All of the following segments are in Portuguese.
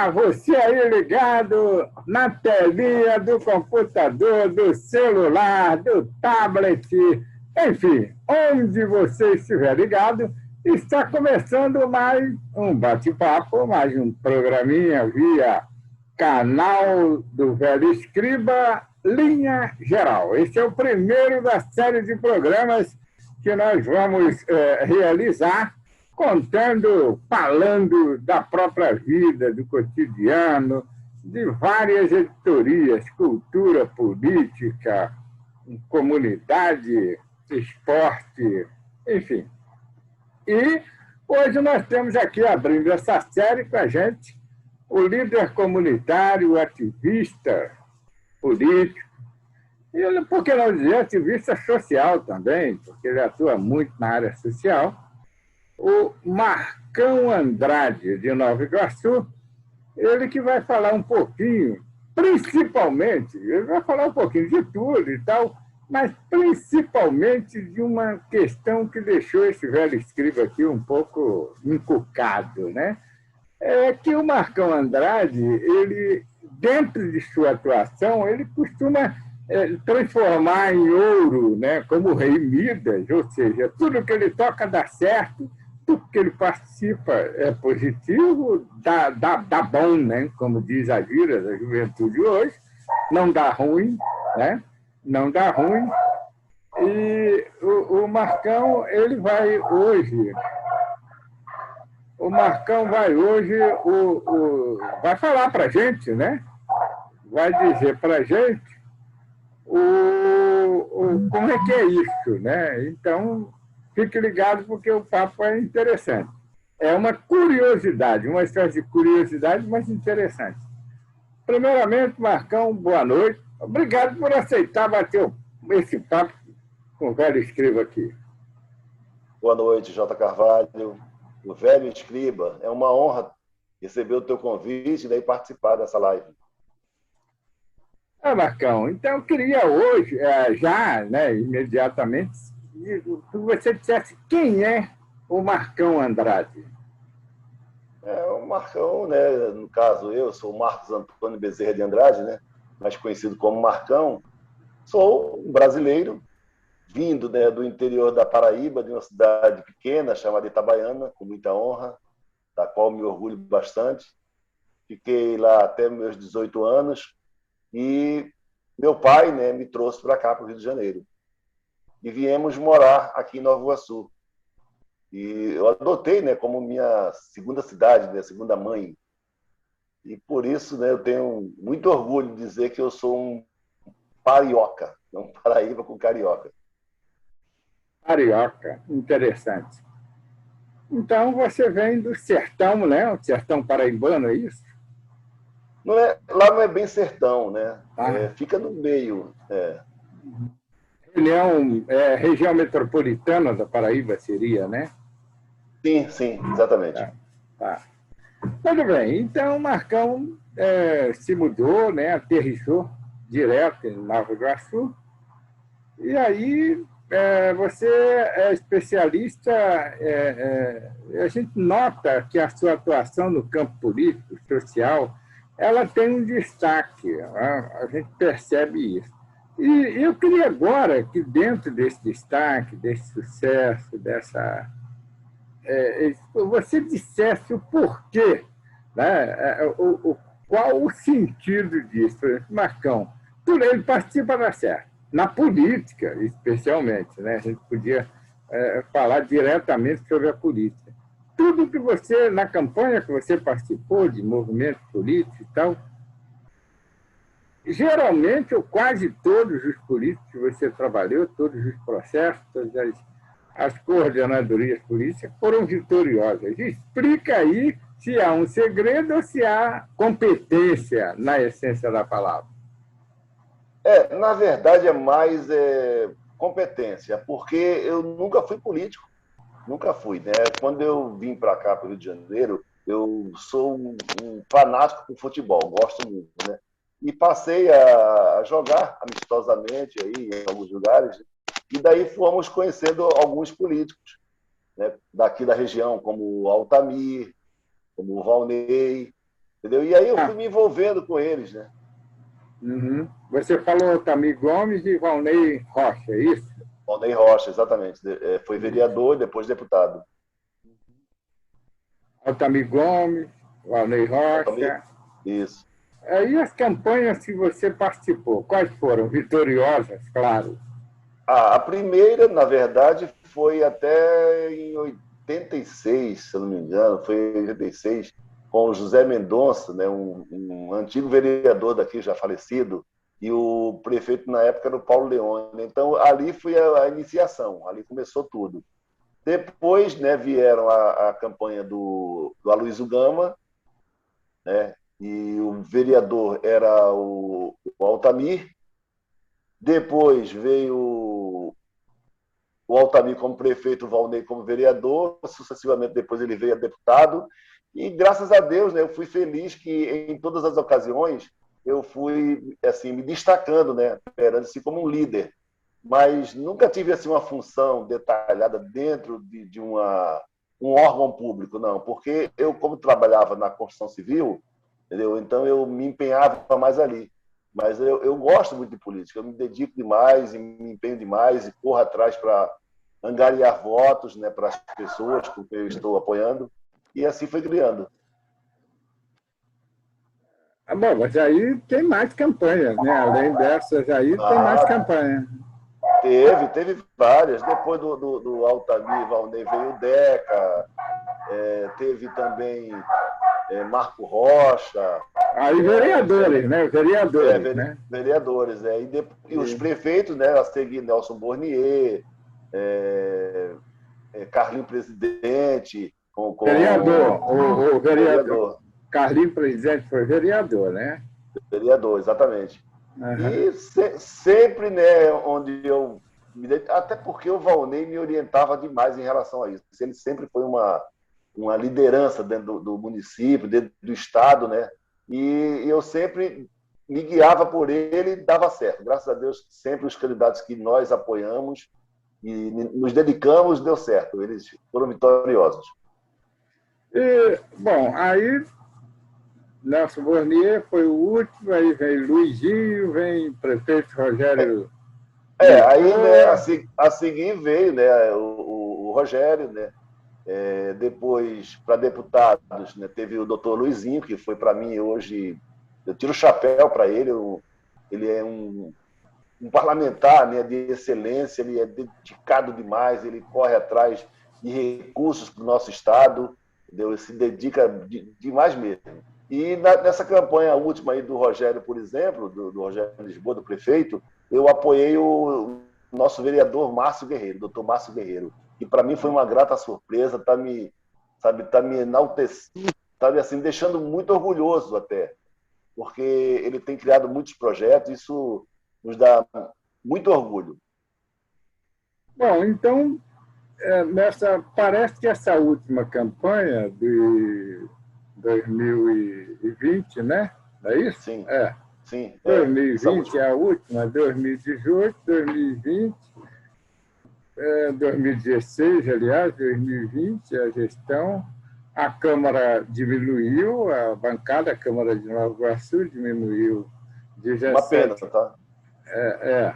Olá, você aí ligado na telinha do computador, do celular, do tablet, enfim, onde você estiver ligado, está começando mais um bate-papo, mais um programinha via canal do Velho Escriba, Linha Geral. Esse é o primeiro da série de programas que nós vamos realizar, contando, falando da própria vida, do cotidiano, de várias editorias, cultura, política, comunidade, esporte, enfim. E hoje nós temos aqui, abrindo essa série com a gente, o líder comunitário, ativista, político, e ele, por que não dizer ativista social também, porque ele atua muito na área social, o Marcão Andrade, de Nova Iguaçu, ele que vai falar um pouquinho, principalmente, ele vai falar um pouquinho de tudo e tal, mas principalmente de uma questão que deixou esse velho escriba aqui um pouco encucado, né? É que o Marcão Andrade, ele, dentro de sua atuação, ele costuma transformar em ouro, né? Como o rei Midas, ou seja, tudo que ele toca dá certo, tudo que ele participa é positivo, dá bom, né? Como diz a gíria da juventude hoje, não dá ruim, né? Não dá ruim. E o Marcão, ele vai hoje... O Marcão vai hoje, vai falar para a gente, né? Vai dizer para a gente como é que é isso, né? Então, fique ligado porque o papo é interessante. É uma curiosidade, uma espécie de curiosidade, mas interessante. Primeiramente, Marcão, boa noite. Obrigado por aceitar bater esse papo com o velho escriba aqui. Boa noite, J. Carvalho. O velho escriba, é uma honra receber o teu convite e daí participar dessa live. Marcão, então eu queria hoje, já, né, imediatamente, que você dissesse quem é o Marcão Andrade. O Marcão, né, no caso eu sou o Marcos Antônio Bezerra de Andrade, né, mais conhecido como Marcão. Sou um brasileiro, vindo, né, do interior da Paraíba, de uma cidade pequena chamada Itabaiana, com muita honra, da qual me orgulho bastante. Fiquei lá até meus 18 anos e meu pai, né, me trouxe para cá, para o Rio de Janeiro. E viemos morar aqui em Nova Iguaçu. E eu adotei, né, como minha segunda cidade, minha segunda mãe. E por isso, né, eu tenho muito orgulho de dizer que eu sou um parioca, não Paraíba com carioca. Carioca, interessante. Então você vem do sertão, né? O sertão paraibano, é isso? Lá não é bem sertão, né? Ah. Fica no meio. Região metropolitana da Paraíba seria, né? Sim, exatamente. Tá. Tudo bem. Então o Marcão se mudou, né? Aterrissou direto em Nova Iguaçu. E aí você é especialista, a gente nota que a sua atuação no campo político, social, ela tem um destaque, né? A gente percebe isso. E eu queria agora que dentro desse destaque, desse sucesso, você dissesse o porquê, né? Qual o sentido disso. Por exemplo, Marcão, ele participa da certo. Na política, especialmente, né? A gente podia falar diretamente sobre a política. Tudo que você, na campanha que você participou, de movimentos políticos e tal, geralmente, ou quase todos os políticos que você trabalhou, todos os processos, todas as coordenadorias políticas foram vitoriosas. Explica aí se há um segredo ou se há competência na essência da palavra. Na verdade, é mais competência, porque eu nunca fui político, nunca fui, né? Quando eu vim para cá, para o Rio de Janeiro, eu sou um fanático por futebol, gosto muito, né? E passei a jogar amistosamente aí em alguns lugares, e daí fomos conhecendo alguns políticos, né? Daqui da região, como o Altamir, como o Valnei, entendeu? E aí eu Ah, fui me envolvendo com eles, né? uhum. Você falou Otami Gomes e Valnei Rocha, é isso? Valnei Rocha, exatamente. Foi Isso. vereador e depois deputado. Otami Gomes, Valnei Altamir? Rocha. Isso. E as campanhas que você participou, quais foram? Vitoriosas, claro. A primeira, na verdade, foi até em 86, se eu não me engano, foi em 86, com o José Mendonça, né, um antigo vereador daqui, já falecido, e o prefeito na época era o Paulo Leone. Então, ali foi a iniciação, ali começou tudo. Depois, né, vieram a campanha do Aloysio Gama, né, e o vereador era o Altamir. Depois veio o Altamir como prefeito, o Valnei como vereador, sucessivamente depois ele veio a deputado, e graças a Deus, né, eu fui feliz que em todas as ocasiões eu fui assim me destacando, né, perante-se como um líder, mas nunca tive assim uma função detalhada dentro um órgão público, não, porque eu como trabalhava na construção civil, entendeu? Então eu me empenhava mais ali. Mas eu gosto muito de política, eu me dedico demais, e me empenho demais e corro atrás para angariar votos, né, para as pessoas com quem eu estou apoiando, e assim foi criando. Bom, mas aí tem mais campanhas, né? Além dessas aí, tem mais Ah, campanhas. teve várias. Depois do Altamir Valnei veio o Deca, teve também Marco Rocha, Aí vereadores, né? Vereadores, né? vereadores. E os E prefeitos, né, a seguir Nelson Bornier, é, Carlinho Presidente, vereador, o vereador, vereador. Carlinhos Presidente foi vereador, né? Vereador, exatamente. Aham. E sempre, né, onde eu até porque o Valnei me orientava demais em relação a isso. Ele sempre foi uma liderança dentro do município, dentro do estado, né? E eu sempre me guiava por ele e dava certo. Graças a Deus, sempre os candidatos que nós apoiamos e nos dedicamos, deu certo. Eles foram vitoriosos. Bom, aí Nelson Bornier foi o último, aí vem Luizinho, vem prefeito Rogério Aí, né, Heitor. a seguir veio, né, o Rogério, né, depois, para deputados, né, teve o doutor Luizinho, que foi para mim hoje, eu tiro o chapéu para ele, ele é um parlamentar, né, de excelência, ele é dedicado demais, ele corre atrás de recursos para o nosso Estado, entendeu? Ele se dedica demais mesmo. E nessa campanha última aí do Rogério, por exemplo, do Rogério Lisboa, do prefeito, eu apoiei o nosso vereador Márcio Guerreiro, doutor Márcio Guerreiro, que para mim foi uma grata surpresa, tá me enaltecendo, tá me assim, deixando muito orgulhoso até, porque ele tem criado muitos projetos, isso nos dá muito orgulho. Bom, então, parece que essa última campanha de 2020, né? Não é isso? Sim, É. sim, essa 2020 última. é a última, 2018, 2020, 2016, aliás, 2020, a gestão. A Câmara diminuiu, a bancada, a Câmara de Nova Iguaçu diminuiu Uma pena, 17. tá? É,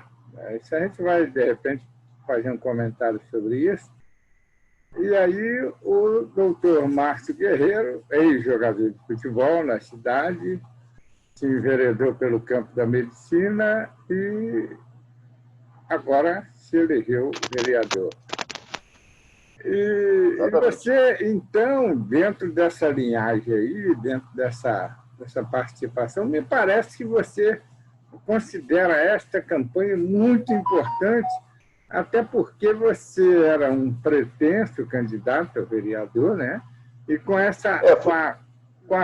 isso a gente vai, de repente, fazer um comentário sobre isso. E aí o doutor Márcio Guerreiro, ex-jogador de futebol na cidade, se enveredou pelo campo da medicina e agora se elegeu vereador. E Exatamente. você, então, dentro dessa linhagem aí, dentro dessa participação, me parece que você considera esta campanha muito importante, até porque você era um pretenso candidato a vereador, né? E com essa, É, com foi, a,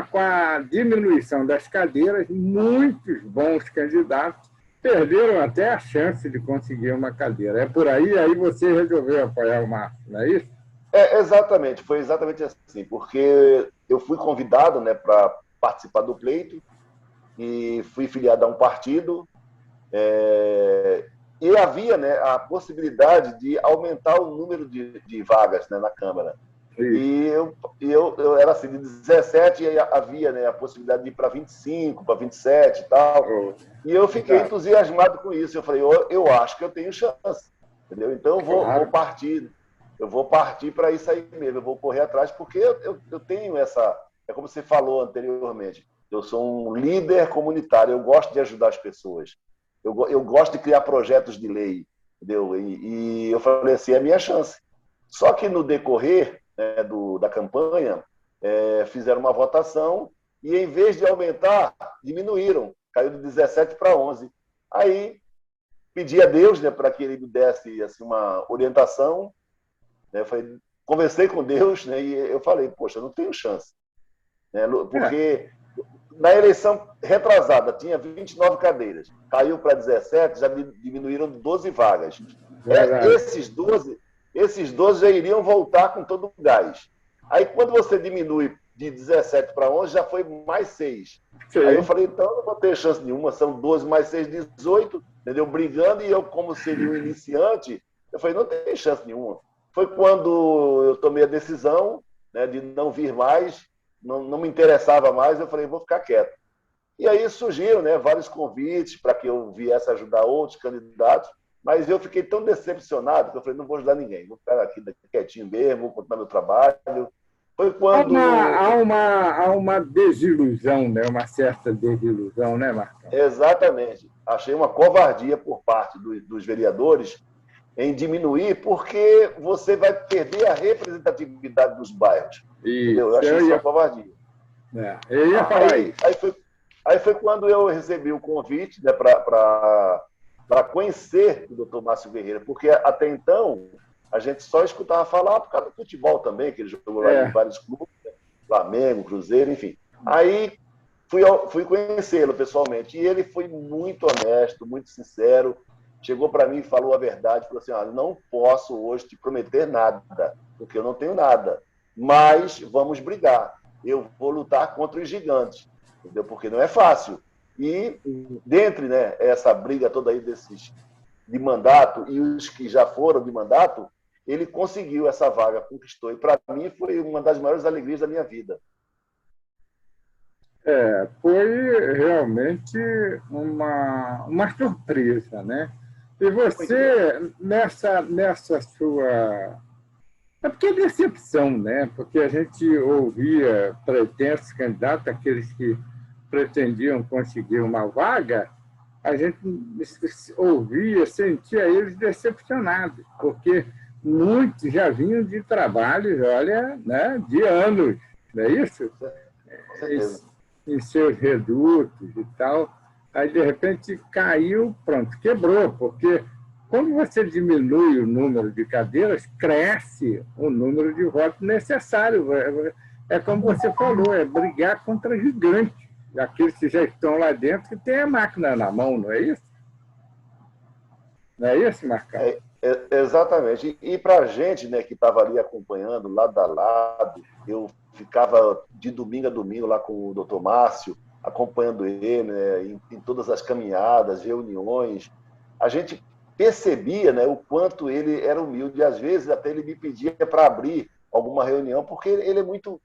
com a diminuição das cadeiras, muitos bons candidatos perderam até a chance de conseguir uma cadeira. É por aí você resolveu apoiar o Márcio, não é isso? exatamente, foi exatamente assim, porque eu fui convidado, né, para participar do pleito e fui filiado a um partido, e havia, né, a possibilidade de aumentar o número de vagas, né, na Câmara. Isso. Eu era assim, de 17 e havia, né, a possibilidade de ir para 25, para 27 e tal. Oh, E eu fiquei exato. entusiasmado com isso. Eu falei, eu acho que eu tenho chance, entendeu? Então Claro. eu vou partir para isso aí mesmo, eu vou correr atrás, porque eu tenho essa, é como você falou anteriormente, eu sou um líder comunitário, eu gosto de ajudar as pessoas, eu gosto de criar projetos de lei, entendeu? E eu falei assim, é a minha chance. Só que no decorrer, né, da campanha, fizeram uma votação e, em vez de aumentar, diminuíram. Caiu de 17 para 11. Aí pedi a Deus, né, para que ele me desse assim, uma orientação. Né, conversei com Deus, né, e eu falei, poxa, não tenho chance. Né, É, porque na eleição retrasada tinha 29 cadeiras, caiu para 17, já diminuíram 12 vagas. É, verdade. esses 12 já iriam voltar com todo o gás. Aí, quando você diminui de 17 para 11, já foi mais 6. Aí eu Sim. falei, então eu não vou ter chance nenhuma, são 12 mais 6, 18, entendeu? Brigando, e eu, como seria um iniciante, eu falei, não tem chance nenhuma. Foi quando eu tomei a decisão, né, de não vir mais, não me interessava mais, eu falei, vou ficar quieto. E aí surgiram, né, vários convites para que eu viesse ajudar outros candidatos, mas eu fiquei tão decepcionado que eu falei, não vou ajudar ninguém, vou ficar aqui quietinho mesmo, vou continuar meu trabalho. Foi quando. Há uma desilusão, né? Uma certa desilusão, né, Marcão? Exatamente. Achei uma covardia por parte dos vereadores em diminuir, porque você vai perder a representatividade dos bairros. Entendeu? Eu Isso, achei isso uma covardia. eu ia falar Aí, isso. aí, foi, aí foi quando eu recebi o convite, né, para conhecer o doutor Márcio Guerreiro, porque até então a gente só escutava falar por causa do futebol também, que ele jogou lá em É, vários clubes, né, Flamengo, Cruzeiro, enfim. Aí fui conhecê-lo pessoalmente, e ele foi muito honesto, muito sincero, chegou para mim e falou a verdade, falou assim, não posso hoje te prometer nada, porque eu não tenho nada, mas vamos brigar, eu vou lutar contra os gigantes, entendeu? Porque não é fácil. E dentre, né, essa briga toda aí desses de mandato e os que já foram de mandato, ele conseguiu essa vaga, conquistou. E para mim foi uma das maiores alegrias da minha vida. foi realmente uma surpresa, né? E Muito grande. você, nessa sua. É porque é decepção, né? Porque a gente ouvia pretensos candidatos, aqueles que pretendiam conseguir uma vaga, a gente ouvia, sentia eles decepcionados, porque muitos já vinham de trabalhos, olha, né, de anos, não é isso? Com certeza. Em seus redutos e tal. Aí, de repente, caiu, pronto, quebrou, porque quando você diminui o número de cadeiras, cresce o número de votos necessário. É como você falou, é brigar contra gigantes, aqueles que já estão lá dentro, que tem a máquina na mão, não é isso? Não é isso, Marcão? Exatamente. E para a gente, né, que estava ali acompanhando, lado a lado, eu ficava de domingo a domingo lá com o doutor Márcio, acompanhando ele, né, em todas as caminhadas, reuniões. A gente percebia, né, o quanto ele era humilde. E às vezes até ele me pedia para abrir alguma reunião, porque ele é muito,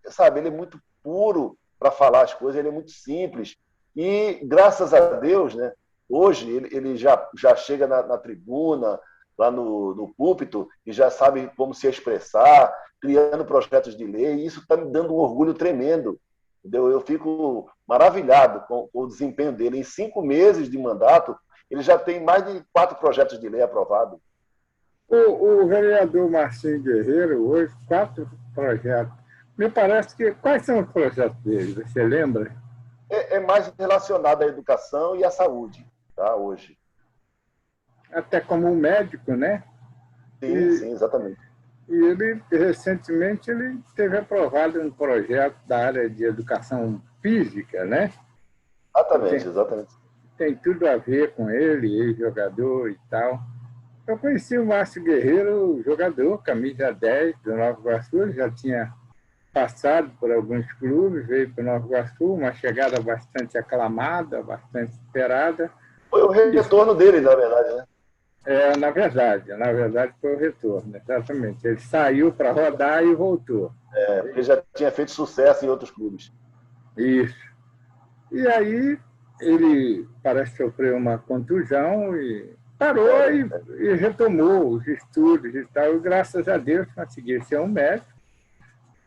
sabe, ele é muito puro para falar as coisas, ele é muito simples. E graças a Deus, né, hoje ele já chega na tribuna, lá no púlpito, e já sabe como se expressar, criando projetos de lei, e isso está me dando um orgulho tremendo. Entendeu? Eu fico maravilhado com o desempenho dele. Em 5 meses de mandato, ele já tem mais de 4 projetos de lei aprovados. O vereador Marcinho Guerreiro, hoje, 4 projetos. Me parece que. Quais são os projetos dele? Você lembra? É mais relacionado à educação e à saúde, tá, hoje. Até como um médico, né? Sim, E, sim, exatamente. e ele, recentemente, ele teve aprovado um projeto da área de educação física, né? Que Exatamente, exatamente. tem tudo a ver com ele, ex-jogador e tal. Eu conheci o Márcio Guerreiro, jogador, camisa 10 do Nova Iguaçu, ele já tinha passado por alguns clubes, veio para o Nova Iguaçu, uma chegada bastante aclamada, bastante esperada. Foi o E, retorno dele, na verdade, né? Na verdade foi o retorno, exatamente. Ele saiu para rodar e voltou. Porque já tinha feito sucesso em outros clubes. Isso. E aí ele parece que sofreu uma contusão e parou e retomou os estudos e tal. E, graças a Deus conseguiu ser um médico.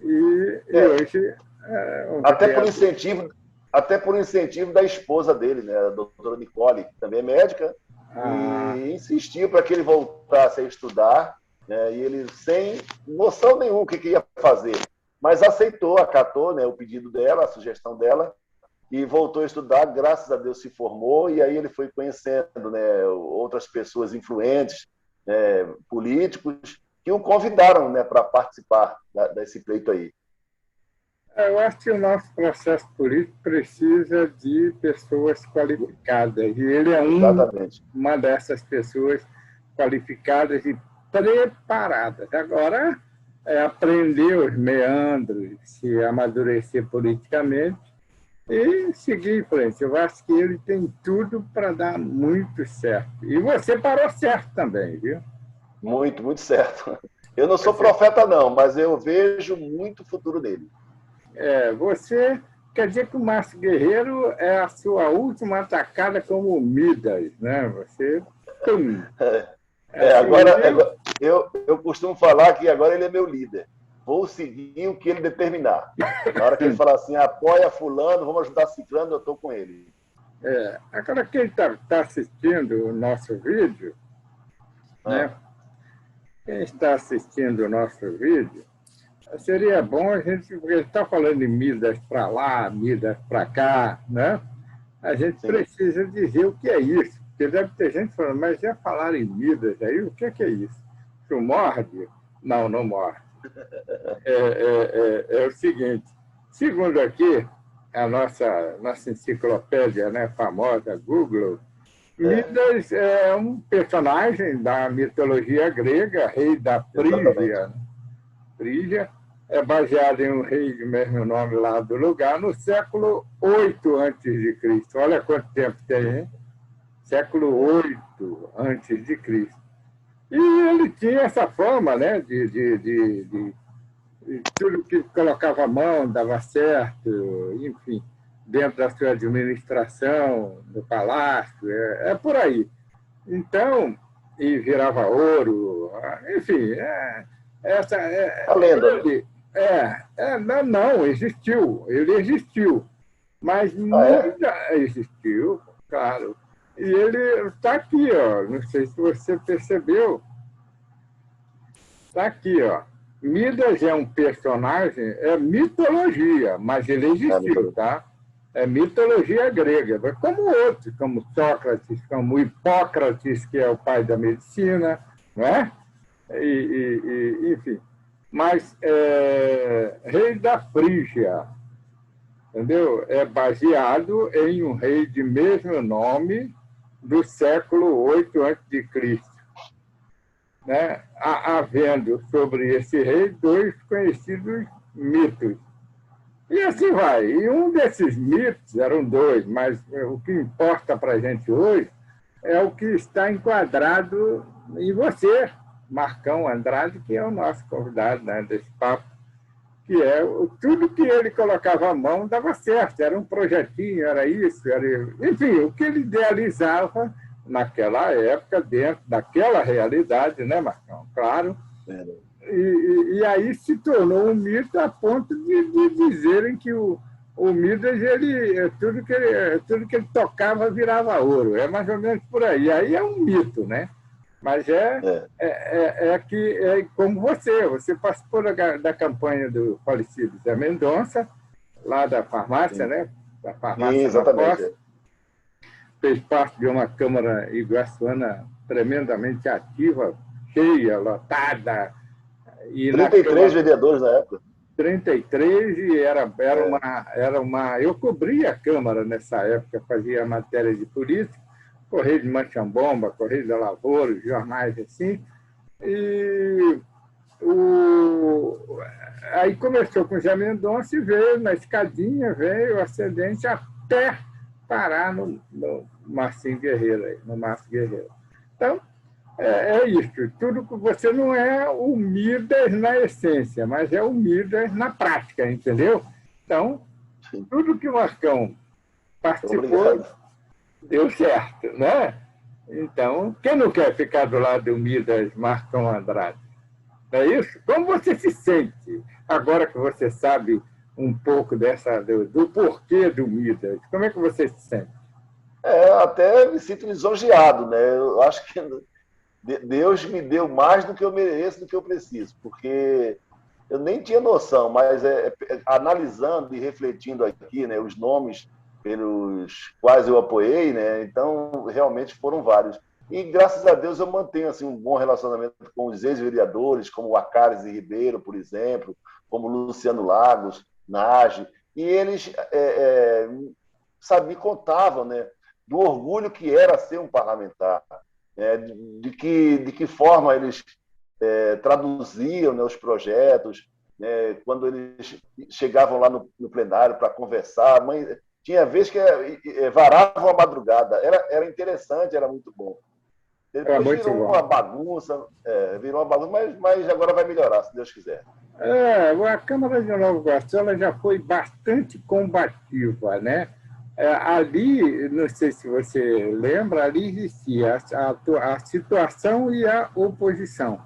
E hoje Até por incentivo da esposa dele, né, a doutora Nicole, que também é médica, e insistiu para que ele voltasse a estudar, né, e ele, sem noção nenhuma o que ia fazer, mas aceitou, acatou, né, o pedido dela, a sugestão dela, e voltou a estudar, graças a Deus se formou, e aí ele foi conhecendo, né, outras pessoas influentes, né, políticos, que o convidaram, né, para participar desse pleito aí. eu acho que o nosso processo político precisa de pessoas qualificadas, e ele é uma dessas pessoas qualificadas e preparadas. Agora, aprender os meandros, se amadurecer politicamente e seguir em frente. Eu acho que ele tem tudo para dar muito certo. E você parou certo também, viu? Muito, muito certo. Eu não sou profeta, não, mas eu vejo muito futuro nele. Você quer dizer que o Márcio Guerreiro é a sua última atacada como Midas, né? Você. Agora eu costumo falar que agora ele é meu líder. Vou seguir o que ele determinar. Na hora que ele falar assim, apoia fulano, vamos ajudar ciclano, eu estou com ele. Agora, quem está assistindo o nosso vídeo, né? Quem está assistindo o nosso vídeo, seria bom a gente, porque está falando de Midas para lá, Midas para cá, né? A gente precisa dizer o que é isso, porque deve ter gente falando, mas já falaram em Midas aí, o que é isso? Isso morde? Não, não morde. É o seguinte, segundo aqui, a nossa enciclopédia, né, famosa, Google, Midas é um personagem da mitologia grega, rei da Frígia. Frígia é baseado em um rei de mesmo nome lá do lugar, no século 8 a.C. Olha quanto tempo tem, hein? Século 8 a.C. E ele tinha essa fama, né, de tudo que colocava a mão dava certo, enfim, dentro da sua administração, do palácio, por aí. Então, e virava ouro, enfim, essa a lenda. Não, existiu, ele existiu, mas existiu, claro. E ele está aqui, ó, não sei se você percebeu, está aqui, ó. Midas é um personagem, é mitologia, mas ele existiu, tá? É mitologia grega, como outros, como Sócrates, como Hipócrates, que é o pai da medicina, não é? Enfim. Mas rei da Frígia, entendeu? É baseado em um rei de mesmo nome do século 8 a.C., né? Havendo sobre esse rei dois conhecidos mitos. E assim vai. E um desses mitos, eram dois, mas o que importa para a gente hoje é o que está enquadrado em você, Marcão Andrade, que é o nosso convidado, né, desse papo, que é tudo que ele colocava à mão dava certo, era um projetinho, era isso, enfim, o que ele idealizava naquela época, dentro daquela realidade, né, Marcão? Claro. E aí se tornou um mito a ponto de dizerem que o Midas, tudo que ele tocava virava ouro. É mais ou menos por aí. Aí é um mito, né? Mas como você participou da campanha do falecido Zé Mendonça, lá da farmácia, né? Da farmácia. Sim, exatamente. Fez parte de uma Câmara iguaçuana tremendamente ativa, cheia, lotada. E 33 vereadores na época. 33, e era uma. Eu cobria a Câmara nessa época, fazia matéria de política, Correio de Manchambomba, Correio da Lavoura, jornais assim. E aí começou com o Zé Mendonça e veio na escadinha, veio ascendente até parar no Marcinho Guerreiro, no Márcio Guerreiro. Então, é isso. Tudo que você não é o Midas na essência, mas é o Midas na prática, entendeu? Então, Sim. tudo que o Marcão participou Obrigado. deu certo, né? Então, quem não quer ficar do lado do Midas Marcão Andrade? Não é isso? Como você se sente agora que você sabe um pouco do porquê do Midas? Como é que você se sente? Até me sinto lisonjeado, né? Eu acho que Deus me deu mais do que eu mereço, do que eu preciso, porque eu nem tinha noção, mas analisando e refletindo aqui, né, os nomes pelos quais eu apoiei, né, então realmente foram vários. E graças a Deus eu mantenho assim um bom relacionamento com os ex-vereadores, como o Acares e Ribeiro, por exemplo, como Luciano Lagos, Nage, e eles sabe, me contavam, né, do orgulho que era ser um parlamentar, de que forma eles traduziam, né, os projetos, né, quando eles chegavam lá no plenário para conversar. Tinha vez que varavam a madrugada. Era interessante, era muito bom. É Depois muito virou bom. uma bagunça, mas agora vai melhorar, se Deus quiser. A Câmara de Nova Iguaçu ela já foi bastante combativa, né? Ali, não sei se você lembra, ali existia a situação e a oposição.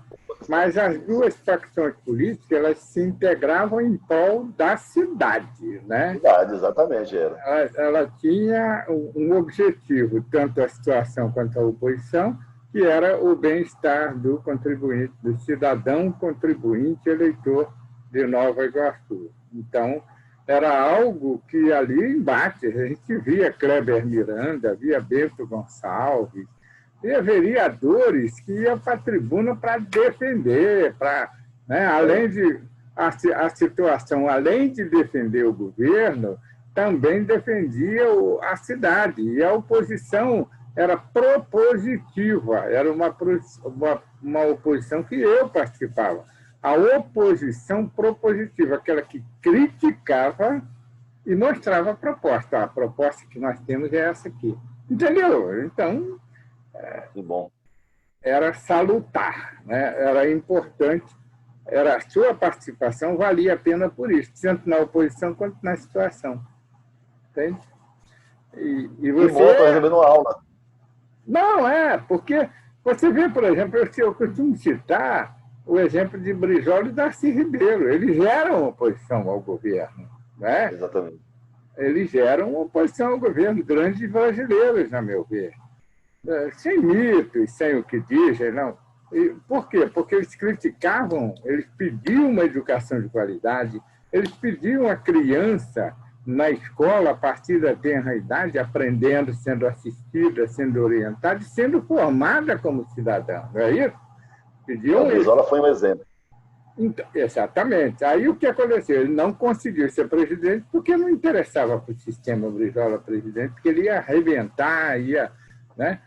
Mas as duas facções políticas elas se integravam em prol da cidade, né? Verdade, exatamente, era. Ela tinha um objetivo, tanto a situação quanto a oposição, que era o bem-estar do contribuinte, do cidadão contribuinte eleitor de Nova Iguaçu. Então, era algo que ali embate. A gente via Kleber Miranda, via Bento Gonçalves, via vereadores que iam para a tribuna para defender, né, além de a situação, além de defender o governo, também defendia a cidade. E a oposição era propositiva, era uma oposição que eu participava. A oposição propositiva, aquela que criticava e mostrava a proposta. A proposta que nós temos é essa aqui. Entendeu? Então, Que bom. era salutar, né? Era importante, era a sua participação valia a pena por isso, tanto na oposição quanto na situação. Entende? E Que bom, estou você... recebendo uma aula. Não, porque você vê, por exemplo, eu costumo citar o exemplo de Brizola e Darcy Ribeiro. Eles eram oposição ao governo, né? Exatamente. Eles eram oposição ao governo, grandes brasileiros, a meu ver. Sem mitos, sem o que dizem, não. Por quê? Porque eles criticavam, eles pediam uma educação de qualidade, eles pediam a criança na escola, a partir da tenra idade, aprendendo, sendo assistida, sendo orientada e sendo formada como cidadã, não é isso? O Pediam isso. Brizola foi um exemplo. Então, exatamente. Aí o que aconteceu? Ele não conseguiu ser presidente porque não interessava para o sistema Brizola presidente, porque ele ia arrebentar, né?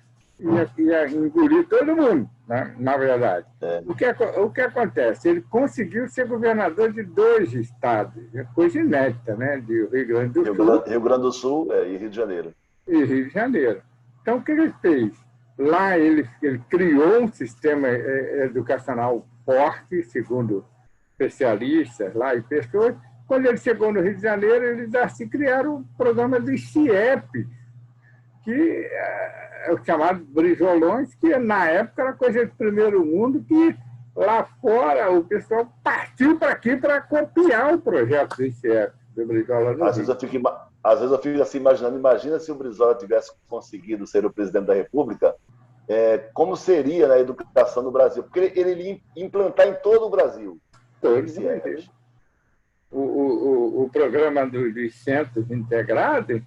ia engolir todo mundo, né? Na verdade. O que acontece? Ele conseguiu ser governador de 2 estados, coisa inédita, né? De Rio Grande do Sul. Rio Grande do Sul e Rio de Janeiro. E Rio de Janeiro. Então, o que ele fez? Lá ele criou um sistema educacional forte, segundo especialistas lá e pessoas. Quando ele chegou no Rio de Janeiro, eles assim criaram o programa do CIEP, que é o chamado Brijolões, que na época era coisa de primeiro mundo, que lá fora o pessoal partiu para aqui para copiar o projeto do ICF, do Brizola no Às vezes eu fico assim imaginando, imagina se o Brizola tivesse conseguido ser o presidente da República, como seria, né, a educação no Brasil? Porque ele ia implantar em todo o Brasil. O programa dos centros integrados,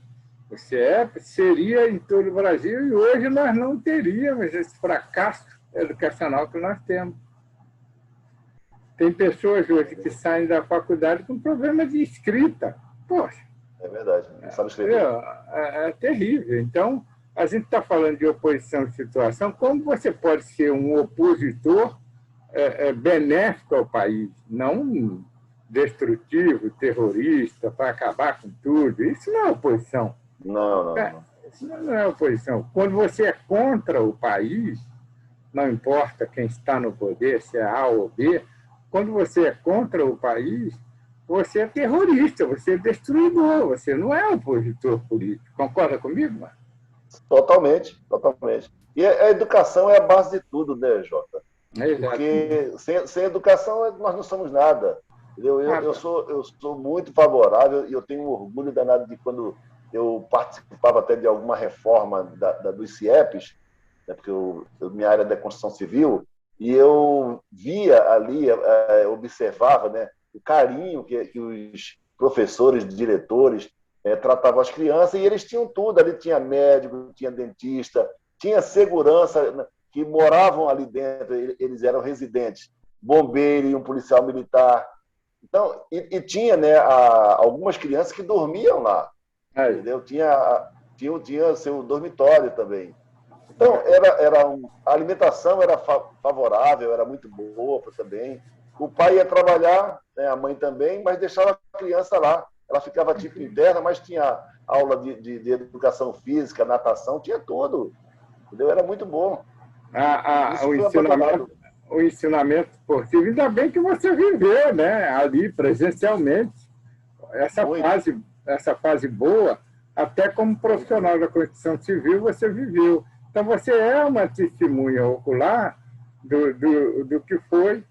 o CIEP, seria em todo o Brasil, e hoje nós não teríamos esse fracasso educacional que nós temos. Tem pessoas hoje que saem da faculdade com problema de escrita. Poxa. É verdade, não sabe escrever. É terrível. Então, a gente está falando de oposição de situação. Como você pode ser um opositor benéfico ao país, não destrutivo, terrorista, para acabar com tudo? Isso não é oposição. Não. Isso não é oposição. Quando você é contra o país, não importa quem está no poder, se é A ou B, quando você é contra o país, você é terrorista, você é destruidor, você não é opositor político. Concorda comigo, mano? Totalmente, totalmente. E a educação é a base de tudo, né, Jota? Exatamente. Porque sem educação nós não somos nada. Entendeu? Ah, Eu sou muito favorável e eu tenho orgulho danado de quando eu participava até de alguma reforma dos CIEPs, né, porque minha área é da construção civil, e eu via ali, observava, né, o carinho que os professores, diretores tratavam as crianças, e eles tinham tudo, ali tinha médico, tinha dentista, tinha segurança, né, que moravam ali dentro, eles eram residentes, bombeiro e um policial militar. Então, e tinha, né, algumas crianças que dormiam lá, aí. entendeu? Tinha seu dormitório também. Então, a alimentação era favorável, era muito boa também. O pai ia trabalhar, né, a mãe também, mas deixava a criança lá. Ela ficava tipo interna, mas tinha aula de educação física, natação, tinha tudo. Entendeu? Era muito bom. A, Isso o foi ensinamento abandonado. o ensinamento esportivo, ainda bem que você viveu, né, ali presencialmente, essa Muito, fase, essa fase boa, até como muito. profissional da construção civil, você viveu. Então, você é uma testemunha ocular do que foi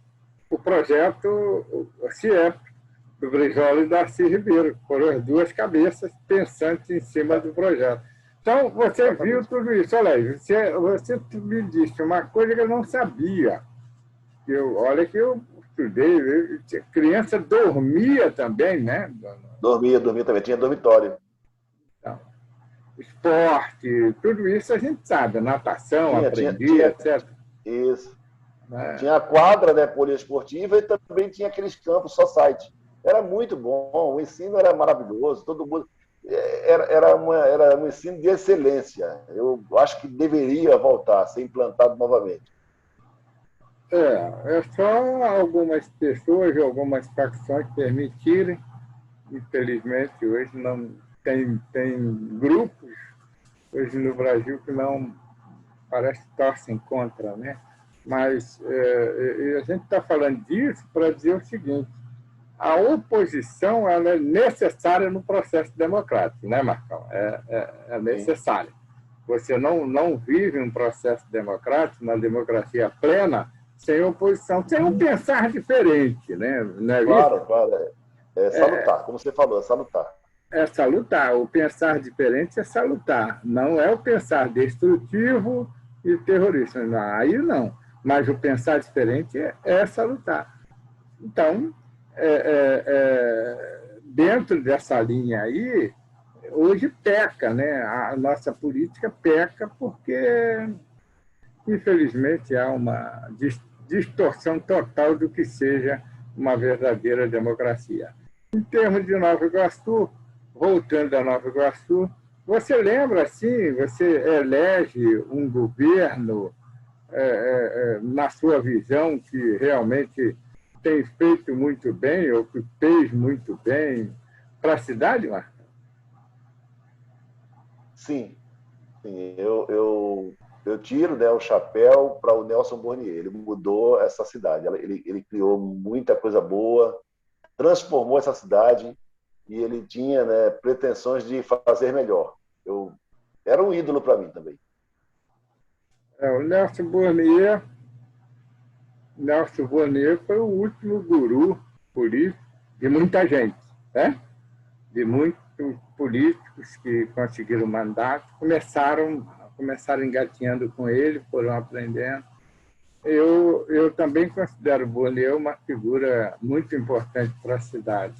o projeto CIEP, do Brizola e Darcy Ribeiro, foram as duas cabeças pensantes em cima do projeto. Então, você viu Exatamente. tudo isso. Olha, você me disse uma coisa que eu não sabia. Olha que eu estudei, criança dormia também, né? Dormia também, tinha dormitório. Então, esporte, tudo isso a gente sabe, natação, aprendi, Tinha etc. isso. Né? Tinha a quadra, né, poliesportiva, e também tinha aqueles campos só site. Era muito bom, o ensino era maravilhoso, todo mundo. Era um ensino de excelência. Eu acho que deveria voltar a ser implantado novamente. É só algumas pessoas, algumas facções permitirem. Infelizmente, hoje não tem grupos hoje no Brasil que não parece que torcem contra, né? Mas a gente está falando disso para dizer o seguinte: a oposição ela é necessária no processo democrático, né, Marcão? É Sim. necessária. Você não vive um processo democrático, uma democracia plena, sem oposição, sem um pensar diferente, né? Não é isso? Claro, claro. É salutar, como você falou, é salutar. É salutar. O pensar diferente é salutar. Não é o pensar destrutivo e terrorista. Não, aí não. Mas o pensar diferente é salutar. Então, dentro dessa linha aí, hoje peca, né? A nossa política peca porque, infelizmente, há uma distorção total do que seja uma verdadeira democracia. Em termos de Nova Iguaçu, voltando a Nova Iguaçu, você lembra, assim, você elege um governo, na sua visão, que realmente tem feito muito bem, ou que fez muito bem para a cidade, Marcos? Sim, sim. Eu tiro, né, o chapéu para o Nelson Bornier. Ele mudou essa cidade. Ele criou muita coisa boa, transformou essa cidade e ele tinha, né, pretensões de fazer melhor. Era um ídolo para mim também. O Nelson Burnier foi o último guru político de muita gente, né? De muitos políticos que conseguiram mandato, começaram engatinhando com ele, foram aprendendo. Eu também considero o Burnier uma figura muito importante para a cidade.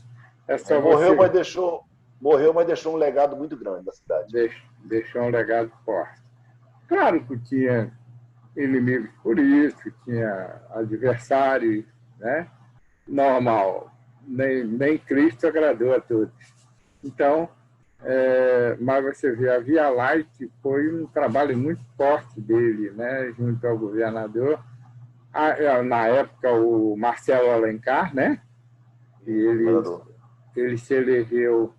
É só Morreu, você mas deixou um legado muito grande na cidade. deixar um legado forte. Claro que tinha inimigos políticos, tinha adversários, né? Normal. Nem Cristo agradou a todos. Então, mas você vê, a Via Light foi um trabalho muito forte dele, né? Junto ao governador. Na época, o Marcelo Alencar, né? E Isso, governador. ele se elegeu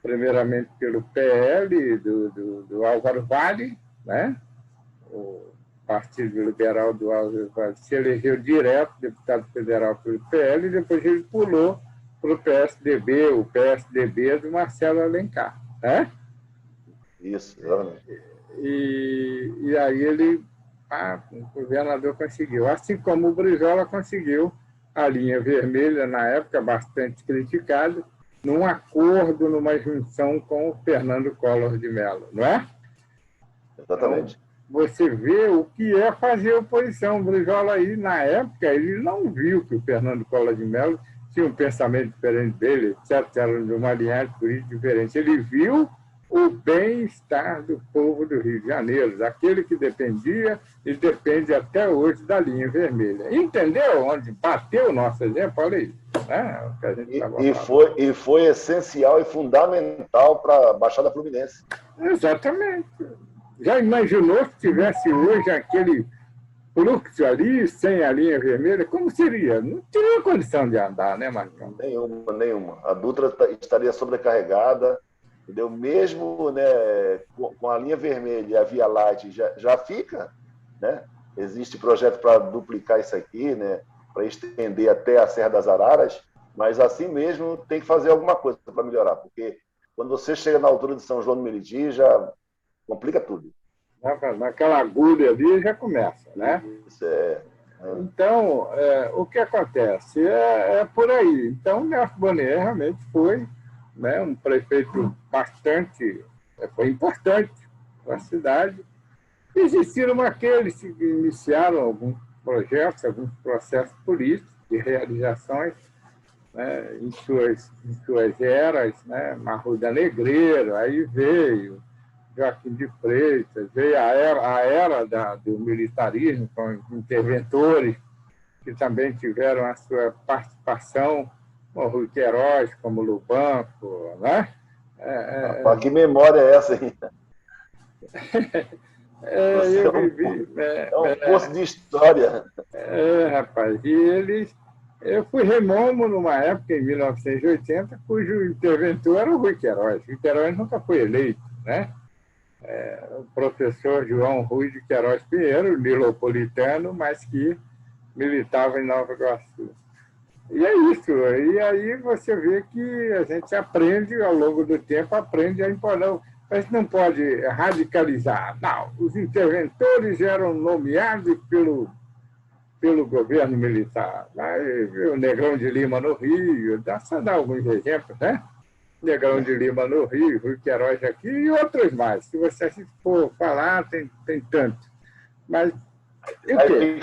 primeiramente pelo PL do Álvaro Vale, né? Partido Liberal do Alves Vaz, se elegeu direto deputado federal pelo PL e depois ele pulou para o PSDB do Marcelo Alencar, né? Isso, exatamente. E aí o governador conseguiu, assim como o Brizola conseguiu a linha vermelha, na época bastante criticado, num acordo, numa junção com o Fernando Collor de Mello, não é? Exatamente. Então, você vê o que é fazer oposição. O Brizola aí, na época, ele não viu que o Fernando Collor de Mello tinha um pensamento diferente dele, etc., era de uma linhagem política diferente. Ele viu o bem-estar do povo do Rio de Janeiro, daquele que dependia e depende até hoje da linha vermelha. Entendeu onde bateu o nosso exemplo? Olha aí. Né? O que a gente e foi essencial e fundamental para a Baixada Fluminense. Exatamente. Já imaginou se tivesse hoje aquele fluxo ali, sem a linha vermelha? Como seria? Não teria condição de andar, né, Marcão? Nenhuma, nenhuma. A Dutra estaria sobrecarregada, entendeu? Mesmo, né, com a linha vermelha e a Via Láctea já fica, né? Existe projeto para duplicar isso aqui, né? Para estender até a Serra das Araras, mas assim mesmo tem que fazer alguma coisa para melhorar, porque quando você chega na altura de São João do Meriti, já complica tudo. Naquela agulha ali já começa, né? Isso é. Então, o que acontece? É por aí. Então, Nelson Bonetti realmente foi, né, um prefeito bastante, foi importante para a cidade. Existiram aqueles que iniciaram alguns projetos, alguns processos políticos de realizações, né, em suas eras, né, Marruda Negreiro, aí veio Joaquim de Freitas, veio a era do militarismo, com interventores que também tiveram a sua participação, como Rui Queiroz, como Lubanco, né? Que memória é essa aí? Eu vivi... É um curso de história. Rapaz, eu fui remomo numa época, em 1980, cujo interventor era o Rui Queiroz. Rui Queiroz nunca foi eleito, né? O professor João Rui de Queiroz Pinheiro, nilopolitano, mas que militava em Nova Iguaçu. E é isso. E aí você vê que a gente aprende, ao longo do tempo, aprende a impor. Mas não pode radicalizar. Não, os interventores eram nomeados pelo governo militar. Aí, o Negrão de Lima no Rio, só dar alguns exemplos, né? Negrão de Lima no Rio, Rui Queiroz aqui e outros mais. Se você for falar, tem tanto. Mas aí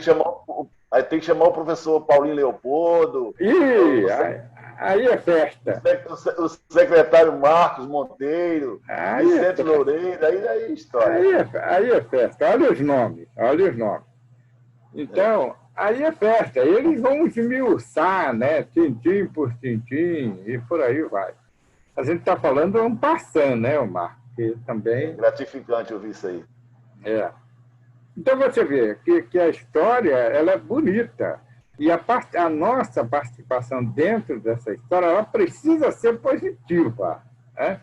tem que chamar o professor Paulinho Leopoldo. Aí é festa. O secretário Marcos Monteiro, Vicente Loureiro, aí é história. Aí é festa. Olha os nomes. Então, aí é festa. Eles vão esmiuçar, né? Tintim por tintim e por aí vai. A gente está falando um passant, né, Omar? Que também... É gratificante ouvir isso aí. Então você vê que a história ela é bonita. E a nossa participação dentro dessa história ela precisa ser positiva. Né?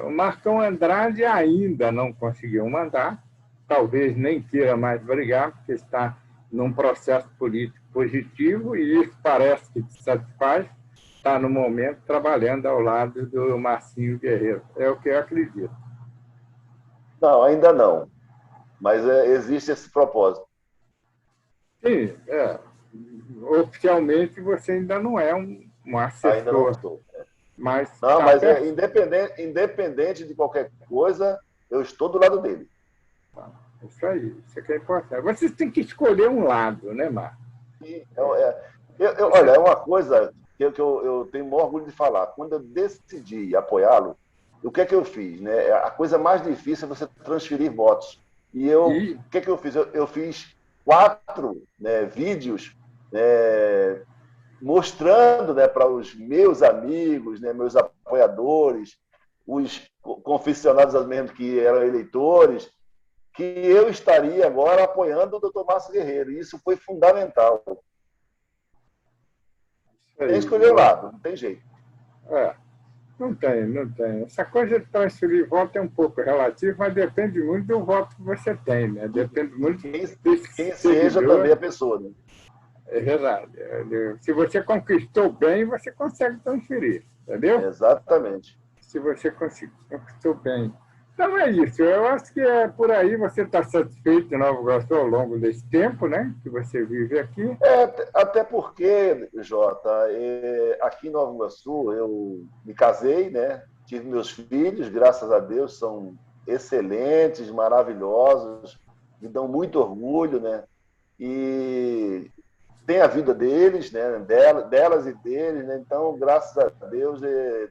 O Marcão Andrade ainda não conseguiu mandar, talvez nem queira mais brigar, porque está num processo político positivo e isso parece que te satisfaz. Está, no momento, trabalhando ao lado do Marcinho Guerreiro. É o que eu acredito. Não, ainda não. Mas existe esse propósito. Sim, oficialmente você ainda não é um assessor. Ainda não estou. Mas independente de qualquer coisa, eu estou do lado dele. Isso aí, isso que é importante. Você tem que escolher um lado, né, Marcos? Olha, é uma coisa que eu tenho o maior orgulho de falar. Quando eu decidi apoiá-lo, o que é que eu fiz? Né? A coisa mais difícil é você transferir votos. O que é que eu fiz? Eu fiz 4 vídeos mostrando, né, para os meus amigos, né, meus apoiadores, os confissionados mesmo que eram eleitores, que eu estaria agora apoiando o Dr. Márcio Guerreiro. E isso foi fundamental. Tem que escolher o lado, não tem jeito. Não tem, não tem. Essa coisa de transferir voto é um pouco relativo, mas depende muito do voto que você tem, né? Depende muito desse Quem seja também seguidor. a pessoa, né? É verdade. Se você conquistou bem, você consegue transferir, entendeu? Exatamente. Se você conquistou bem. Então é isso. Eu acho que é por aí você está satisfeito em Nova Iguaçu ao longo desse tempo, né? Que você vive aqui. Até porque, Jota, aqui em Nova Iguaçu eu me casei, né? Tive meus filhos, graças a Deus, são excelentes, maravilhosos, me dão muito orgulho, né? E tem a vida deles, né? Delas e deles, né? Então, graças a Deus,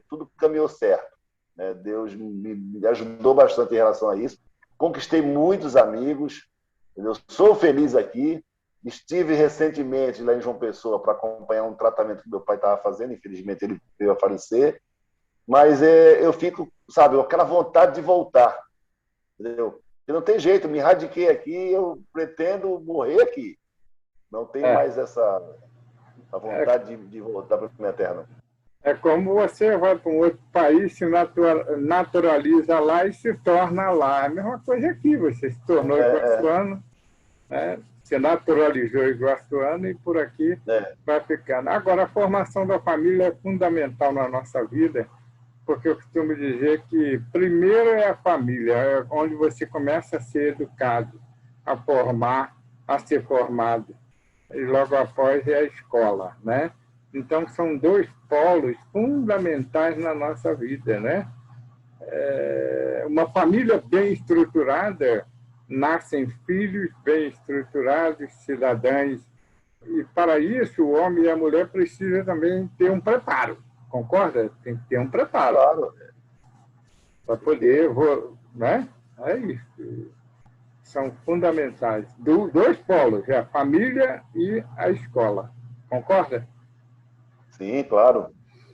tudo caminhou certo, né? Deus me ajudou bastante em relação a isso. Conquistei muitos amigos, eu sou feliz aqui. Estive recentemente lá em João Pessoa para acompanhar um tratamento que meu pai estava fazendo, infelizmente ele veio a falecer, mas eu fico, sabe, com aquela vontade de voltar, entendeu? E não tem jeito, me radiquei aqui, eu pretendo morrer aqui. Não tenho É, mais essa a é, vontade de voltar para a minha terra. é como você vai para um outro país, se naturaliza lá e se torna lá. É a mesma coisa aqui, você se tornou É, iguaçuano, né? Se naturalizou iguaçuano e por aqui é, vai ficando. Agora, a formação da família é fundamental na nossa vida, porque eu costumo dizer que primeiro é a família, é onde você começa a ser educado, a formar, a ser formado, e logo após é a escola, né? Então, são dois polos fundamentais na nossa vida, né? Uma família bem estruturada, nascem filhos bem estruturados, cidadãos, e para isso o homem e a mulher precisam também ter um preparo, concorda? Tem que ter um preparo claro. para poder, né? É isso. São fundamentais. Dois polos, a família e a escola. Concorda? Sim, claro.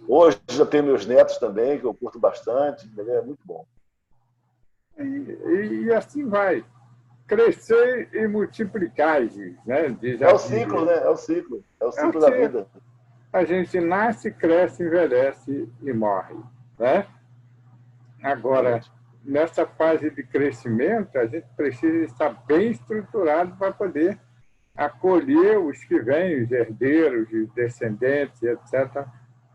Hoje já tenho meus netos também, que eu curto bastante, é muito bom. E assim vai. Crescer e multiplicar, né? Diz É a o ciclo, Bíblia. né? É o É ciclo da assim, vida. a gente nasce, cresce, envelhece e morre, né? Agora, Exatamente. nessa fase de crescimento, a gente precisa estar bem estruturado para poder acolher os que vêm, os herdeiros, os descendentes, etc.,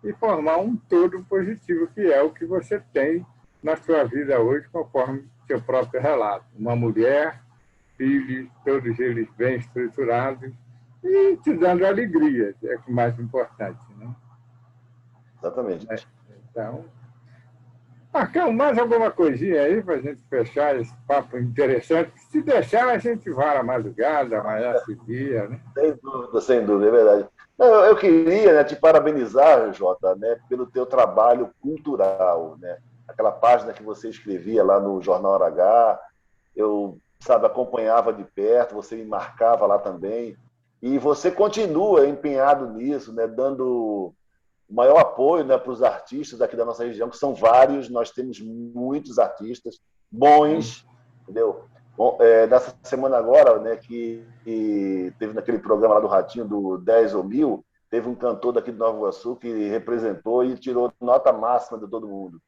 e formar um todo positivo, que é o que você tem na sua vida hoje, conforme seu próprio relato. Uma mulher, filhos, todos eles bem estruturados e te dando alegria, é o mais importante. Né? Exatamente. Então, Marcão, mais alguma coisinha aí para a gente fechar esse papo interessante? Se deixar, a gente vai à madrugada, amanhece o dia, né? Sem dúvida, é verdade. Não, eu queria, né, te parabenizar, Jota, né, pelo teu trabalho cultural, né? Aquela página que você escrevia lá no Jornal H, eu, sabe, acompanhava de perto, você me marcava lá também, e você continua empenhado nisso, né, dando o maior apoio, né, para os artistas aqui da nossa região, que são vários, nós temos muitos artistas bons, entendeu? Bom, nessa semana agora, né, que teve naquele programa lá do Ratinho, do 10 ou 1000, teve um cantor daqui de Nova Iguaçu que representou e tirou nota máxima de todo mundo.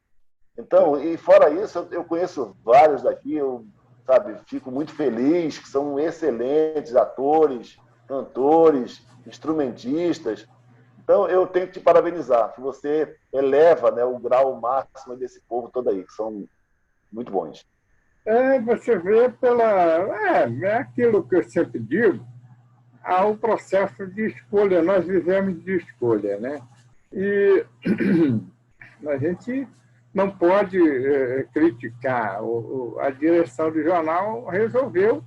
Então, e fora isso, eu conheço vários daqui, eu, sabe, fico muito feliz, que são excelentes atores, cantores, instrumentistas. Então, eu tenho que te parabenizar, que você eleva, né, o grau máximo desse povo todo aí, que são muito bons. Você vê é aquilo que eu sempre digo, há o processo de escolha, nós vivemos de escolha, né? E a gente não pode criticar. A direção do jornal resolveu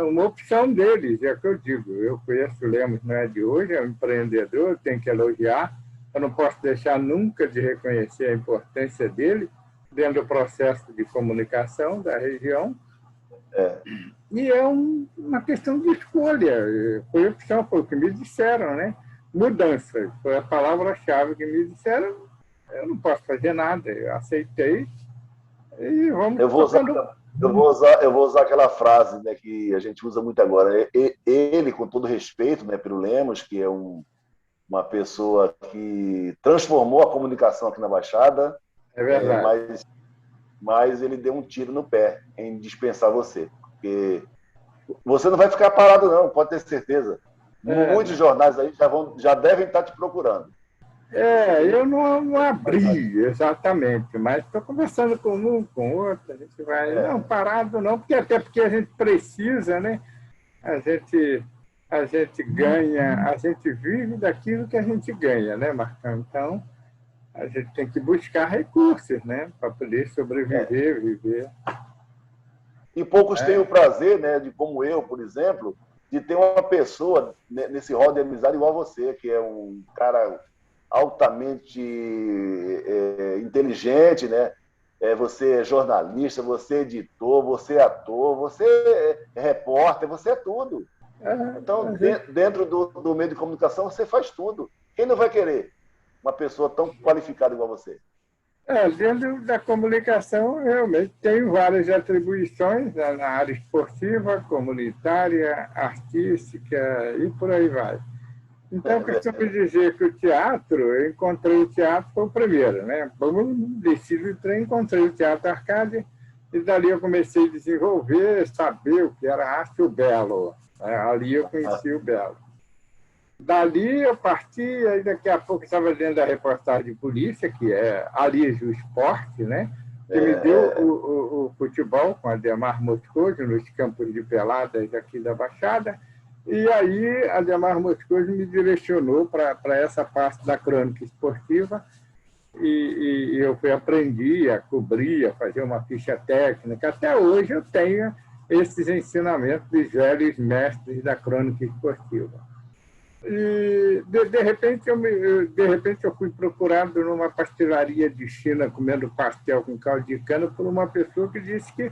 uma opção deles, é o que eu digo. Eu conheço o Lemos, não é de hoje, é um empreendedor, tem que elogiar. Eu não posso deixar nunca de reconhecer a importância dele dentro do processo de comunicação da região. É, E é uma questão de escolha. Foi opção, foi o que me disseram, né? Mudança, foi a palavra-chave que me disseram. Eu não posso fazer nada, eu aceitei e vamos eu vou usar, tocando. eu vou usar aquela frase, né, que a gente usa muito agora. Ele, com todo respeito, né, pelo Lemos, que é um uma pessoa que transformou a comunicação aqui na Baixada, É verdade. mas ele deu um tiro no pé em dispensar você. Porque você não vai ficar parado, não, pode ter certeza. Muitos É, jornais aí já devem estar te procurando. Você eu tem não qualidade. abri exatamente, mas estou conversando com um, com outro, a gente vai, não, É, parado não, porque até porque a gente precisa, né? A gente, a gente ganha, a gente vive daquilo que a gente ganha, né, Marcão? Então, a gente tem que buscar recursos, né, para poder é. sobreviver, viver. E poucos têm o É, prazer, né, de como eu, por exemplo, de ter uma pessoa nesse rol de amizade igual a você, que é um cara altamente inteligente, né? Você é jornalista, você é editor, você é ator, você é repórter, você é tudo. Então, a gente, dentro do meio de comunicação, você faz tudo. Quem não vai querer uma pessoa tão qualificada igual você? dentro da comunicação, realmente tenho várias atribuições na área esportiva, comunitária, artística e por aí vai. Então, eu costumo dizer que o teatro, eu encontrei o teatro, foi o primeiro, né? Como desci trem, encontrei o Teatro Arcádia, e dali eu comecei a desenvolver, saber o que era arte e o belo. Né? Ali eu conheci o belo. Dali eu parti, aí daqui a pouco estava dentro da reportagem de polícia, que é ali o esporte, né? Que me deu É, o futebol com a Ademar Moscoso nos campos de peladas aqui da Baixada. E aí a Ademar Moscoso me direcionou para essa parte da crônica esportiva e eu aprendi a cobrir, a fazer uma ficha técnica. Até hoje eu tenho esses ensinamentos dos velhos mestres da crônica esportiva. E, de repente, eu fui procurado numa pastelaria de China comendo pastel com caldo de cana por uma pessoa que disse que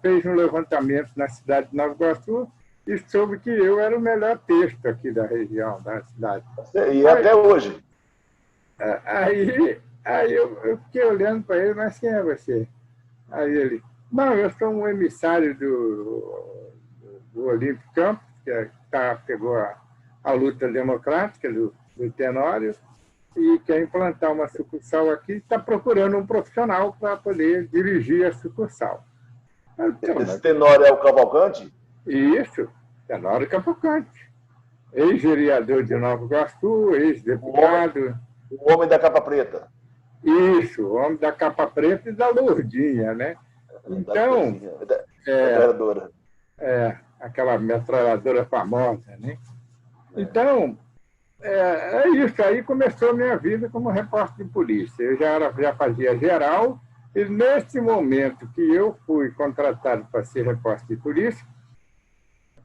fez um levantamento na cidade de Nova Iguaçu e soube que eu era o melhor texto aqui da região, da cidade. e Aí, até hoje. aí eu fiquei olhando para ele, mas quem é você? Aí ele, não, eu sou um emissário do Olímpico Campos, que pegou a luta democrática do Tenório e quer implantar uma sucursal aqui, está procurando um profissional para poder dirigir a sucursal. Então, Esse Tenório é o Cavalcante? isso, Tenório Cavalcante, ex-vereador de Nova Iguaçu, O homem, ex-deputado, o homem da capa preta. isso, o homem da capa preta e da lourdinha, né? Da Então, coisinha. é, Metralhadora. aquela metralhadora famosa, né? É. Então, é isso. Aí começou a minha vida como repórter de polícia. Eu já fazia geral, e nesse momento que eu fui contratado para ser repórter de polícia,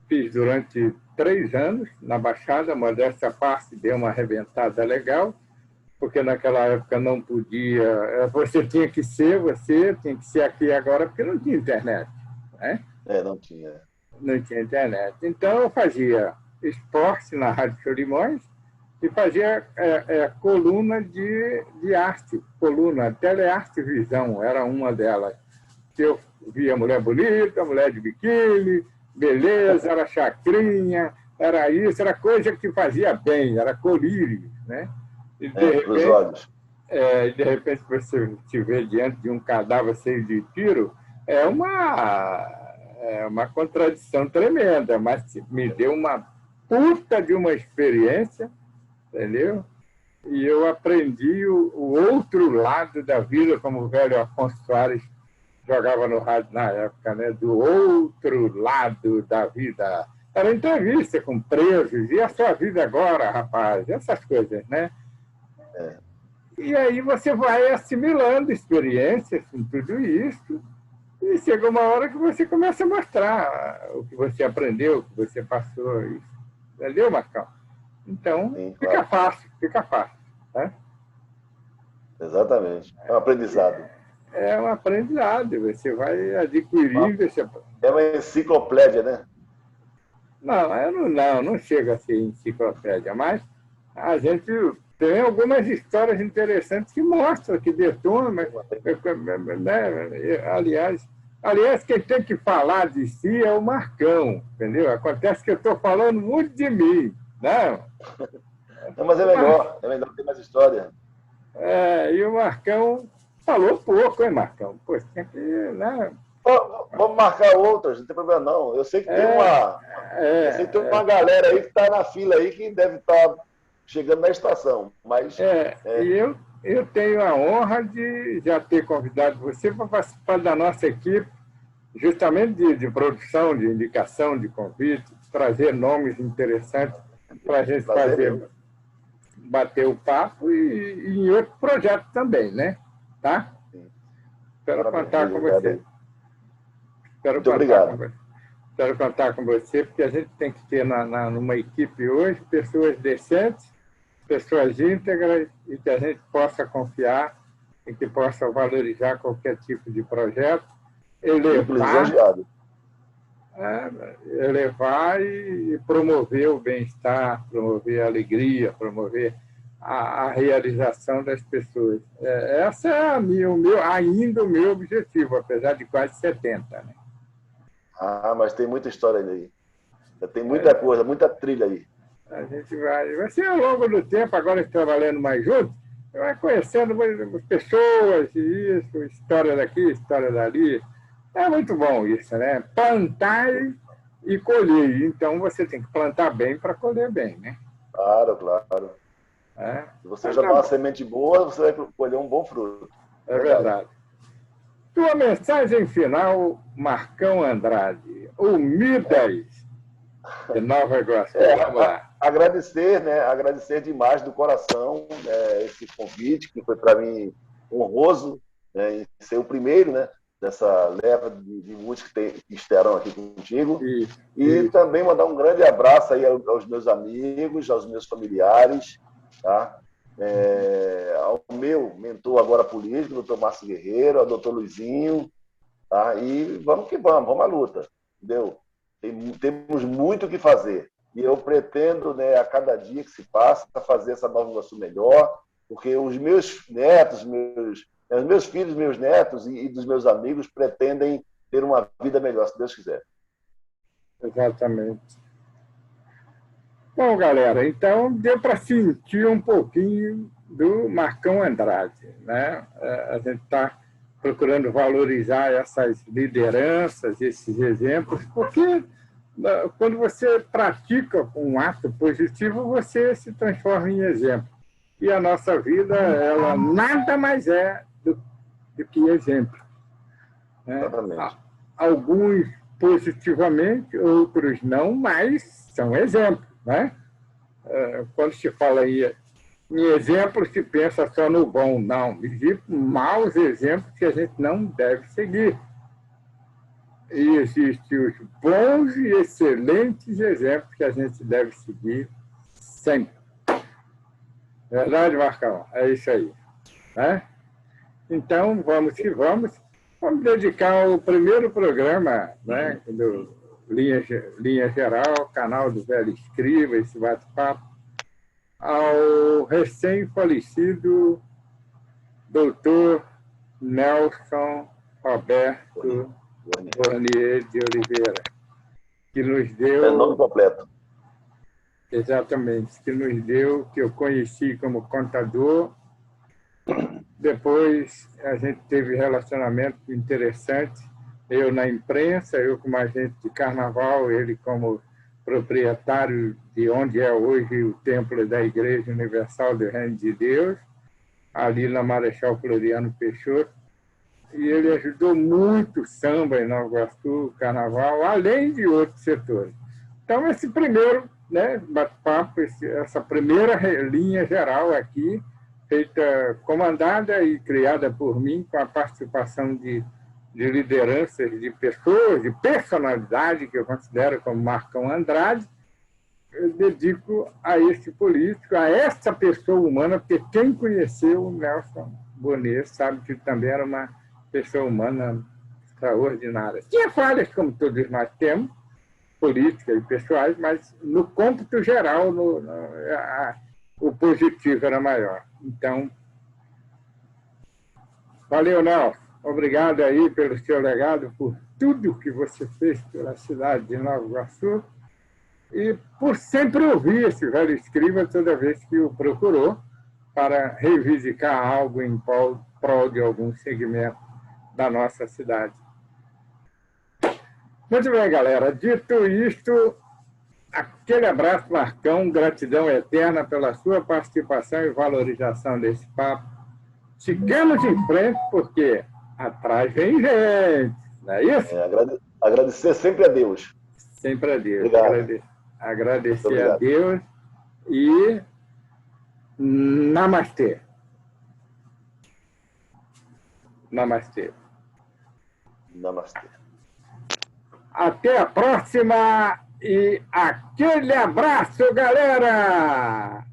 fiz durante 3 anos na Baixada, modéstia à parte, deu uma arrebentada legal, porque naquela época não podia, você tinha que ser aqui agora, porque não tinha internet, né? Não tinha. Não tinha internet. Então eu fazia esporte na Rádio Solimões e fazia coluna de arte, coluna, telearte visão, era uma delas. Que eu via mulher bonita, mulher de biquíni, beleza, era chacrinha, era isso, era coisa que fazia bem, era colírio, né? E Para os olhos. de repente você se vê diante de um cadáver cheio de tiro, é uma contradição tremenda, mas me deu uma puta de uma experiência, entendeu? E eu aprendi o outro lado da vida, como o velho Afonso Soares jogava no rádio na época, né? Do outro lado da vida. Era entrevista com presos, e a sua vida agora, rapaz? Essas coisas, né? É, E aí você vai assimilando experiências com tudo isso, e chega uma hora que você começa a mostrar o que você aprendeu, o que você passou. Isso. Entendeu, Marcão? Então, sim, claro. fica fácil. Né? Exatamente. É um aprendizado. É um aprendizado, você vai adquirindo esse. É uma enciclopédia, né? Não, eu não chega a ser enciclopédia, mas a gente tem algumas histórias interessantes que mostram, que detonam, mas, né? Aliás, quem tem que falar de si é o Marcão, entendeu? Acontece que eu estou falando muito de mim, né? Não, mas é melhor ter mais história. E o Marcão falou pouco, hein, Marcão? Pô, tem que, né? Vamos marcar outras, não tem problema não. Eu sei que tem uma galera aí que está na fila aí que deve estar chegando na estação, mas... E eu tenho a honra de já ter convidado você para participar da nossa equipe, justamente de produção, de indicação, de convite, trazer nomes interessantes para a gente bater o papo e em outro projeto também, né? Tá? Espero contar com você. Espero contar com você, porque a gente tem que ter numa equipe hoje pessoas decentes, pessoas íntegras e que a gente possa confiar e que possa valorizar qualquer tipo de projeto, elevar e promover o bem-estar, promover a alegria, promover a realização das pessoas. Essa é ainda o meu objetivo, apesar de quase 70, né? Mas tem muita história aí. Tem muita coisa, muita trilha aí. A gente vai ser ao longo do tempo, agora trabalhando mais juntos, vai conhecendo pessoas, isso, história daqui, história dali. É muito bom isso, né? Plantar e colher. Então, você tem que plantar bem para colher bem, né? Claro. Se você jogar uma semente boa, você vai colher um bom fruto. É verdade. Tua mensagem final, Marcão Andrade, o Midas de Nova Iguaçu. Vamos lá. Agradecer demais do coração, esse convite, que foi para mim honroso, em ser o primeiro, né, dessa leva de músicos que estarão aqui contigo. E também mandar um grande abraço aí aos meus amigos, aos meus familiares, tá? Ao meu mentor agora político, doutor Márcio Guerreiro, ao doutor Luizinho, tá? E vamos que vamos à luta, entendeu? Temos muito o que fazer. E eu pretendo, né, a cada dia que se passa, fazer essa Nova Iguaçu melhor, porque os meus netos, meus filhos, meus netos e dos meus amigos pretendem ter uma vida melhor, se Deus quiser. Exatamente. Bom, galera, então deu para sentir um pouquinho do Marcão Andrade, né? A gente está procurando valorizar essas lideranças, esses exemplos, porque quando você pratica um ato positivo, você se transforma em exemplo. E a nossa vida, ela nada mais é do que exemplo. Né? Alguns positivamente, outros não, mas são exemplos. Né? Quando se fala em exemplo, se pensa só no bom. Não, existem maus exemplos que a gente não deve seguir. E existem os bons e excelentes exemplos que a gente deve seguir sempre. Verdade, Marcão? É isso aí. Né? Então, vamos que vamos. Vamos dedicar o primeiro programa, né, do Linha Geral, canal do Velho Escriva, esse bate-papo, ao recém-falecido doutor Nelson Roberto Bornier de Oliveira, que nos deu... É nome completo. Exatamente, que nos deu, que eu conheci como contador. Depois a gente teve relacionamento interessante, eu na imprensa, eu como agente de carnaval, ele como proprietário de onde é hoje o templo da Igreja Universal do Reino de Deus, ali na Marechal Floriano Peixoto. E ele ajudou muito o samba em Nova Iguaçu, o carnaval, além de outros setores. Então, esse primeiro, né, bate-papo, essa primeira linha geral aqui, feita, comandada e criada por mim, com a participação de lideranças, de pessoas, de personalidade, que eu considero como Marcão Andrade, eu dedico a esse político, a essa pessoa humana, porque quem conheceu o Nelson Bonet sabe que também era uma pessoa humana extraordinária. Tinha falhas, como todos nós temos, políticas e pessoais, mas no cômputo geral, o positivo era maior. Então, valeu, Nelson. Obrigado aí pelo seu legado, por tudo que você fez pela cidade de Nova Iguaçu. e por sempre ouvir esse velho escriba toda vez que o procurou para reivindicar algo em prol de algum segmento da nossa cidade. Muito bem, galera. Dito isto, aquele abraço, Marcão. Gratidão eterna pela sua participação e valorização desse papo. Sigamos em frente, porque atrás vem gente, não é isso? Agradecer sempre a Deus. Sempre a Deus. Obrigado. Agradecer a Deus e namastê. Namastê. Namastê. Até a próxima e aquele abraço, galera!